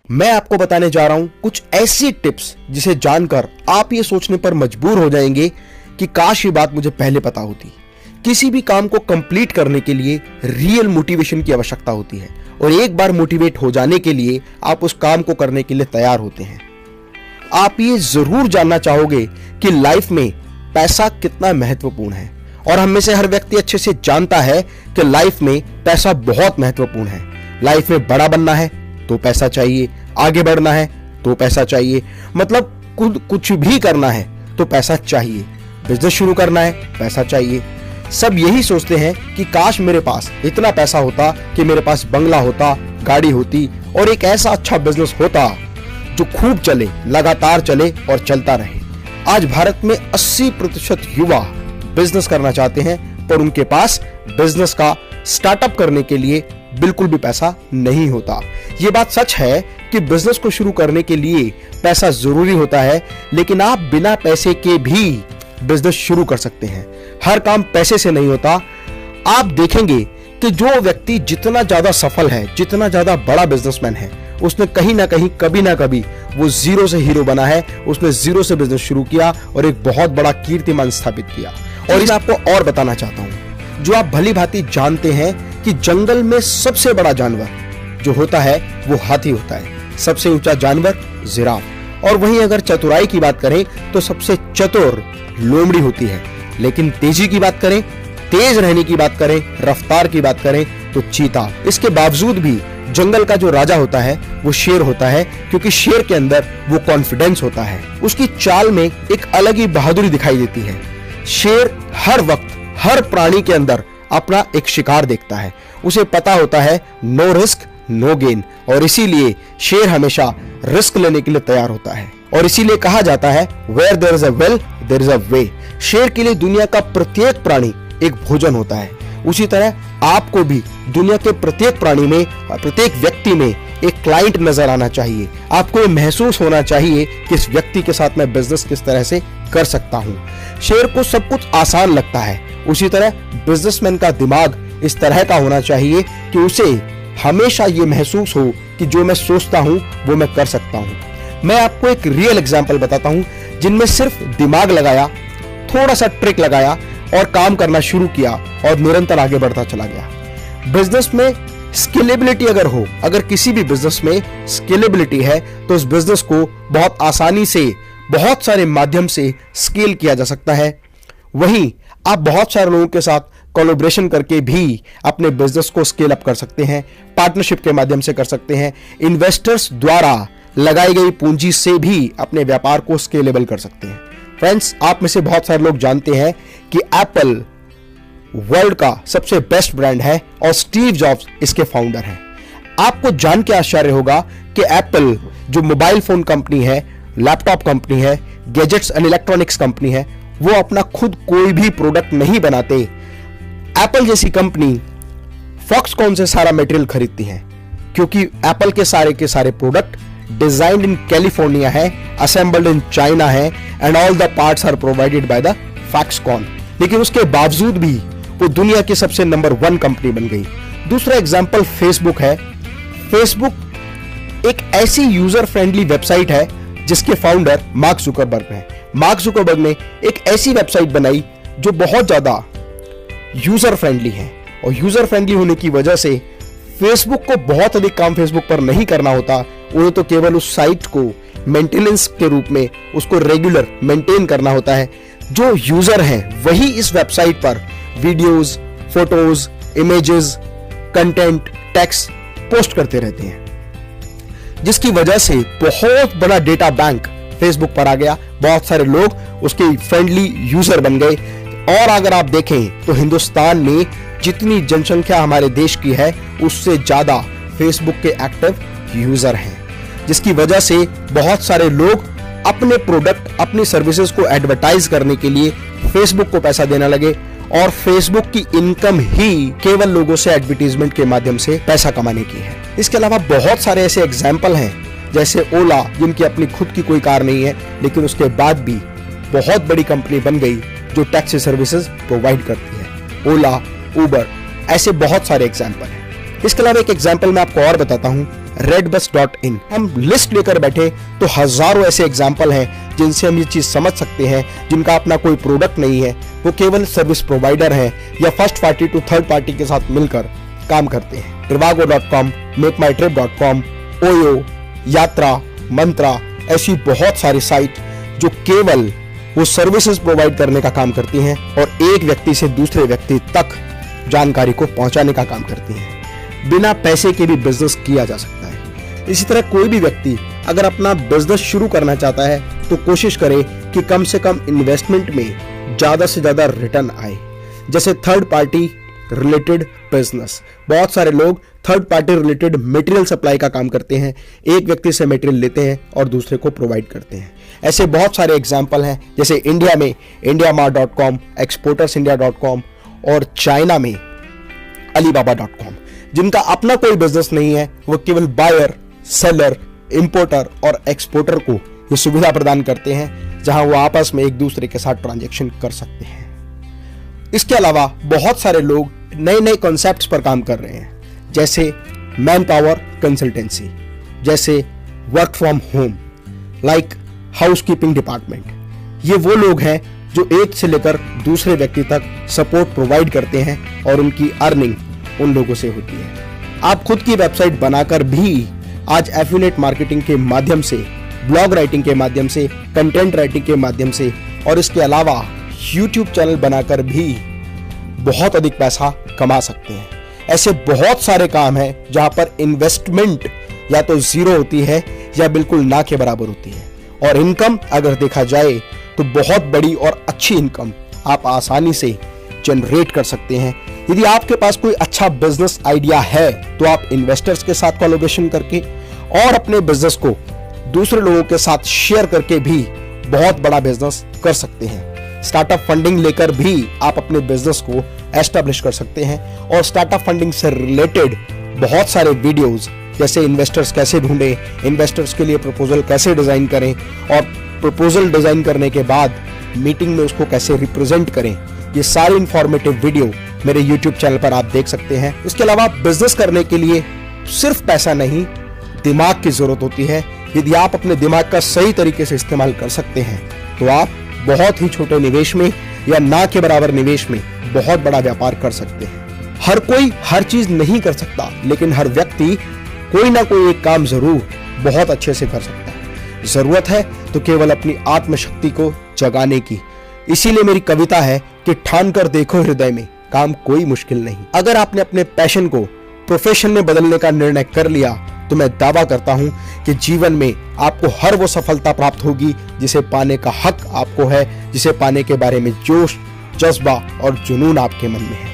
मैं आपको बताने जा रहा हूं कुछ ऐसी टिप्स जिसे जानकर आप ये सोचने पर मजबूर हो जाएंगे कि काश ये बात मुझे पहले पता होती। किसी भी काम को कंप्लीट करने के लिए रियल मोटिवेशन की आवश्यकता होती है और एक बार मोटिवेट हो जाने के लिए आप उस काम को करने के लिए तैयार होते हैं। आप ये जरूर जानना चाहोगे कि लाइफ में पैसा कितना महत्वपूर्ण है और हम में से हर व्यक्ति अच्छे से जानता है कि लाइफ में पैसा बहुत महत्वपूर्ण है। लाइफ में बड़ा बनना है तो पैसा चाहिए, आगे बढ़ना है तो पैसा चाहिए, मतलब कुछ भी करना है तो पैसा चाहिए, बिजनेस शुरू करना है पैसा चाहिए। सब यही सोचते हैं कि काश मेरे पास इतना पैसा होता कि मेरे पास बंगला होता, गाड़ी होती और एक ऐसा अच्छा बिजनेस होता जो खूब चले, लगातार चले और चलता रहे। आज भारत में 80% युवा बिजनेस करना चाहते हैं पर उनके पास बिजनेस का स्टार्टअप करने के लिए बिल्कुल भी पैसा नहीं होता। यह बात सच है कि बिजनेस को शुरू करने के लिए पैसा जरूरी होता है, लेकिन आप बिना पैसे के भी बिजनेस शुरू कर सकते हैं। हर काम पैसे से नहीं होता। आप देखेंगे कि जो व्यक्ति जितना ज्यादा सफल है, जितना ज्यादा बड़ा बिजनेसमैन है, उसने कहीं ना कहीं कभी ना कभी वो जीरो से हीरो बना है। उसने जीरो से बिजनेस शुरू किया और एक बहुत बड़ा कीर्तिमान स्थापित किया। और इसे आपको और बताना चाहता हूं, जो आप भली भांति जानते हैं कि जंगल में सबसे बड़ा जानवर जो होता है वो हाथी होता है, सबसे ऊंचा जानवर जिराफ। और वहीं अगर चतुराई की बात करें तो सबसे चतुर लोमड़ी होती है, लेकिन तेजी की बात करें, तेज रहने की बात करें, रफ्तार की बात करें तो चीता। इसके बावजूद भी जंगल का जो राजा होता है वो शेर होता है, क्योंकि शेर के अंदर वो कॉन्फिडेंस होता है। उसकी चाल में एक अलग ही बहादुरी दिखाई देती है। शेर हर वक्त हर प्राणी के अंदर अपना एक शिकार देखता है। उसे पता होता है नो रिस्क नो गेन, और इसीलिए शेर हमेशा रिस्क लेने के लिए तैयार होता है। और इसीलिए कहा जाता है where there is a will there is a way. शेर के लिए दुनिया का प्रत्येक प्राणी एक भोजन होता है। उसी तरह आपको भी दुनिया के प्रत्येक प्राणी में, प्रत्येक व्यक्ति में एक क्लाइंट नजर आना चाहिए। आपको ये महसूस होना चाहिए कि इस व्यक्ति के साथ मैं बिजनेस किस तरह से कर सकता हूं। शेर को सब कुछ आसान लगता है, उसी तरह बिजनेसमैन का दिमाग इस तरह का होना चाहिए कि उसे हमेशा ये महसूस हो कि जो मैं सोचता हूं वो मैं कर सकता हूं। मैं आपको एक रियल एग्जांपल बताता हूं जिनमें सिर्फ दिमाग लगाया, थोड़ा सा ट्रिक लगाया और काम करना शुरू किया और निरंतर आगे बढ़ता चला गया। बिजनेस में स्केलेबिलिटी अगर हो, अगर किसी भी बिजनेस में स्केलेबिलिटी है तो उस बिजनेस को बहुत आसानी से बहुत सारे माध्यम से स्केल किया जा सकता है। वहीं आप बहुत सारे लोगों के साथ कोलैबोरेशन करके भी अपने बिजनेस को स्केल अप कर सकते हैं, पार्टनरशिप के माध्यम से कर सकते हैं, इन्वेस्टर्स द्वारा लगाई गई पूंजी से भी अपने व्यापार को स्केलेबल कर सकते हैं। फ्रेंड्स, आप में से बहुत सारे लोग जानते हैं कि एप्पल वर्ल्ड का सबसे बेस्ट ब्रांड है और स्टीव जॉब्स इसके फाउंडर हैं। आपको जान के आश्चर्य होगा कि एप्पल जो मोबाइल फोन कंपनी है, लैपटॉप कंपनी है, गैजेट्स एंड इलेक्ट्रॉनिक्स कंपनी है, वो अपना खुद कोई भी प्रोडक्ट नहीं बनाते। एप्पल जैसी कंपनी फॉक्सकॉन से सारा मटेरियल खरीदती है, क्योंकि एप्पल के सारे प्रोडक्ट डिजाइन्ड इन कैलिफोर्निया है, असेंबल्ड इन चाइना है and all the parts are provided by the Foxconn. लेकिन उसके बावजूद भी वो दुनिया की सबसे नंबर 1 कंपनी बन गई। दूसरा एग्जांपल फेसबुक है। फेसबुक एक ऐसी यूजर फ्रेंडली वेबसाइट है जिसके फाउंडर मार्क जुकरबर्ग हैं। मार्क जुकरबर्ग ने एक ऐसी वेबसाइट बनाई जो बहुत ज्यादा यूजर फ्रेंडली है, और यूजर फ्रेंडली होने की वजह से फेसबुक को बहुत अधिक काम फेसबुक पर नहीं करना होता। उन्हें तो केवल उस साइट को मेंटेनेंस के रूप में उसको रेगुलर मेंटेन करना होता है। जो यूजर हैं वही इस वेबसाइट पर videos, photos, images, content, text post करते रहते हैं, जिसकी वजह से बहुत बड़ा डेटा बैंक फेसबुक पर आ गया। बहुत सारे लोग उसके फ्रेंडली यूजर बन गए। और अगर आप देखें तो हिंदुस्तान में जितनी जनसंख्या हमारे देश की है उससे ज्यादा फेसबुक के एक्टिव यूजर हैं, जिसकी वजह से बहुत सारे लोग अपने प्रोडक्ट, अपनी सर्विसेज को एडवर्टाइज करने के लिए फेसबुक को पैसा देने लगे। और फेसबुक की इनकम ही केवल लोगों से एडवर्टाइजमेंट के माध्यम से पैसा कमाने की है। इसके अलावा बहुत सारे ऐसे एग्जाम्पल हैं, जैसे ओला, जिनकी अपनी खुद की कोई कार नहीं है, लेकिन उसके बाद भी बहुत बड़ी कंपनी बन गई जो टैक्सी सर्विसेज प्रोवाइड करती है। ओला, उबर, ऐसे बहुत सारे एग्जाम्पल हैं। इसके अलावा एक एग्जाम्पल मैं आपको और बताता हूं redbus.in। हम लिस्ट लेकर बैठे तो हजारों ऐसे एग्जाम्पल हैं जिनसे हम ये चीज समझ सकते हैं, जिनका अपना कोई प्रोडक्ट नहीं है, वो केवल सर्विस प्रोवाइडर हैं या first party to third party के साथ मिलकर काम करते हैं। trivago.com, मेकमाईट्रिप.com, ओयो, यात्रा, मंत्रा, ऐसी बहुत सारी साइट जो केवल वो सर्विसेज प्रोवाइड करने का काम करती हैं और एक व्यक्ति से दूसरे व्यक्ति तक जानकारी को पहुंचाने का काम करती हैं। बिना पैसे के भी बिजनेस किया जा सकता है। इसी तरह कोई भी व्यक्ति अगर अपना बिजनेस शुरू करना चाहता है तो कोशिश करे कि कम से कम इन्वेस्टमेंट में ज्यादा से ज्यादा रिटर्न आए। जैसे थर्ड पार्टी रिलेटेड बिजनेस, बहुत सारे लोग third party related material supply का काम करते हैं, एक व्यक्ति से मटेरियल लेते हैं और दूसरे को प्रोवाइड करते हैं। ऐसे बहुत सारे एग्जाम्पल हैं, जैसे इंडिया में indiamart.com, exportersindia.com और चाइना में alibaba.com, जिनका अपना कोई बिजनेस नहीं है, वो केवल बायर, सेलर, इंपोर्टर और एक्सपोर्टर को ये सुविधा प्रदान करते हैं जहां वो आपस में एक दूसरे के साथ ट्रांजैक्शन कर सकते हैं। इसके अलावा बहुत सारे लोग नए नए कॉन्सेप्ट्स पर काम कर रहे हैं, जैसे मैन पावर कंसल्टेंसी, जैसे work from home, like housekeeping department. ये वो लोग हैं जो एक से लेकर दूसरे व्यक्ति तक सपोर्ट प्रोवाइड करते हैं और उनकी अर्निंग उन लोगों से होती है। आप खुद की वेबसाइट बनाकर भी आज एफिलिएट मार्केटिंग के माध्यम से, ब्लॉग राइटिंग के माध्यम से, कंटेंट राइटिंग के माध्यम से और इसके अलावा यूट्यूब चैनल बनाकर भी बहुत अधिक पैसा कमा सकते हैं। ऐसे बहुत सारे काम हैं जहां पर इन्वेस्टमेंट या तो जीरो होती है या बिल्कुल ना के बराबर होती है, और इनकम अगर देखा जाए तो बहुत बड़ी और अच्छी इनकम आप आसानी से जनरेट कर सकते हैं। यदि आपके पास कोई अच्छा बिजनेस आइडिया है तो आप इन्वेस्टर्स के साथ कोलैबोरेशन करके और अपने बिजनेस को दूसरे लोगों के साथ शेयर करके भी बहुत बड़ा बिजनेस कर सकते हैं। स्टार्टअप फंडिंग लेकर भी आप अपने बिजनेस को एस्टैब्लिश कर सकते हैं, और स्टार्टअप फंडिंग से रिलेटेड बहुत सारे वीडियोस, जैसे इन्वेस्टर्स कैसे ढूंढें, इन्वेस्टर्स के लिए प्रपोजल कैसे डिजाइन करें और प्रपोजल डिजाइन करने के बाद मीटिंग में उसको कैसे रिप्रेजेंट करें, ये सारी इंफॉर्मेटिव वीडियो मेरे YouTube चैनल पर आप देख सकते हैं। इसके अलावा बिजनेस करने के लिए सिर्फ पैसा नहीं, दिमाग की जरूरत होती है। यदि आप अपने दिमाग का सही तरीके से इस्तेमाल कर सकते हैं तो आप बहुत ही छोटे निवेश में या ना के बराबर निवेश में बहुत बड़ा व्यापार कर सकते हैं। हर कोई हर चीज नहीं कर सकता, लेकिन हर व्यक्ति कोई ना कोई एक काम जरूर बहुत अच्छे से कर सकता है। जरूरत है तो केवल अपनी आत्मशक्ति को जगाने की। इसीलिए मेरी कविता है कि ठान कर देखो हृदय में, काम कोई मुश्किल नहीं। अगर आपने अपने पैशन को प्रोफेशन में बदलने का निर्णय कर लिया तो मैं दावा करता हूं कि जीवन में आपको हर वो सफलता प्राप्त होगी जिसे पाने का हक आपको है, जिसे पाने के बारे में जोश, जज्बा और जुनून आपके मन में है।